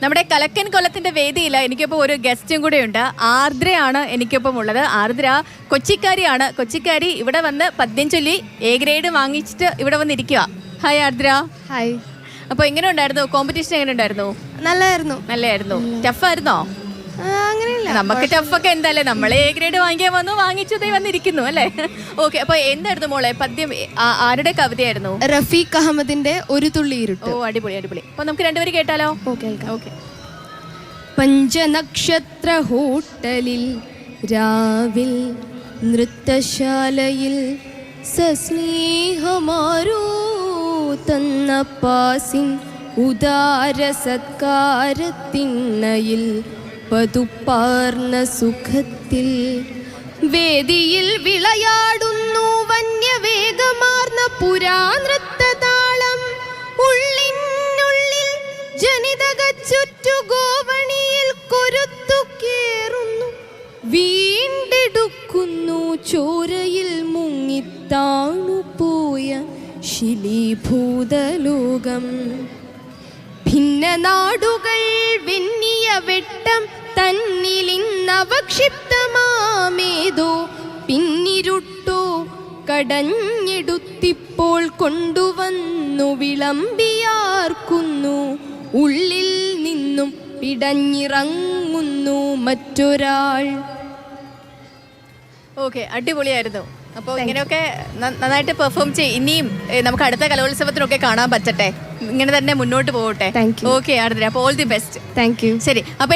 നമ്മുടെ കലക്കൻ കൊല്ലത്തിന്റെ വേദിയിൽ എനിക്കിപ്പോൾ ഒരു ഗസ്റ്റും കൂടെ ഉണ്ട്. ആർദ്രയാണ് എനിക്കൊപ്പം ഉള്ളത്. ആർദ്ര കൊച്ചിക്കാരിയാണ്. കൊച്ചിക്കാരി ഇവിടെ വന്ന് പദ്യം ചൊല്ലി എ ഗ്രേഡ് വാങ്ങിച്ചിട്ട് ഇവിടെ വന്നിരിക്കുക. ഹായ് ആർദ്ര. ഹായ്. അപ്പോൾ എങ്ങനെ ഉണ്ടായിരുന്നു കോമ്പറ്റീഷൻ? എങ്ങനെ ഉണ്ടായിരുന്നു? നല്ലായിരുന്നു. ടഫായിരുന്നോ? അങ്ങനെയല്ല, നമുക്ക് ടഫൊക്കെ എന്തായാലും നമ്മൾ എ ഗ്രേഡ് വാങ്ങിക്കാൻ വന്നു, വാങ്ങിച്ചതേ വന്നിരിക്കുന്നു അല്ലേ? ഓക്കെ. അപ്പോൾ എന്തായിരുന്നു മോളെ പദ്യം? ആരുടെ കവിതയായിരുന്നു? റഫീഖ് അഹമ്മദിന്റെ ഒരു തുള്ളി ഇരുട്ട്. ഓ അടിപൊളി. അപ്പോൾ നമുക്ക് രണ്ടുപേരും കേട്ടാലോ? ഓക്കെ. പഞ്ചനക്ഷത്ര ഹോട്ടലിൽ രാവിൽ നൃത്തശാലയിൽ സസ്നേഹമാരോ തന്ന പാസിൻ ഉദാര സത്കാരത്തിണ്ണയിൽ പതുപ്പാർന്ന സുഖത്തിൽ വേദിയിൽ വിളയാടുന്നു വന്യവേഗമാർന്ന പുരാനൃത്തതാളം. ഉള്ളിനുള്ളിൽ ജനിതക ചുറ്റുഗോവണിയിൽ കൊരുത്തു കേറുന്നു, വീണ്ടെടുക്കുന്നു ചോരയിൽ മുങ്ങിത്താണുപോയ ശിലീഭൂതലോകം. ഭിന്ന നാടുകൾ വെന്നിയ വെട്ടം തന്നിലിന്നവക്ഷിപ്തമാമേതോ പിന്നിരുട്ടോ കടഞ്ഞെടുത്തിപ്പോൾ കൊണ്ടുവന്നു വിളമ്പിയാർക്കുന്നു. ഉള്ളിൽ നിന്നും പിടഞ്ഞിറങ്ങുന്നു മറ്റൊരാൾ. ഓക്കെ, അടിപൊളിയായിരുന്നു. അപ്പോൾ ഇങ്ങനെയൊക്കെ നന്നായിട്ട് പെർഫോം ഇനിയും നമുക്ക് അടുത്ത കലോത്സവത്തിനൊക്കെ കാണാൻ പറ്റട്ടെ. ഇങ്ങനെ തന്നെ മുന്നോട്ട് പോകട്ടെ. Thank you. ഓക്കെ ആർദ്ര, അപ്പോൾ all the best. Thank you. ശരി. അപ്പോൾ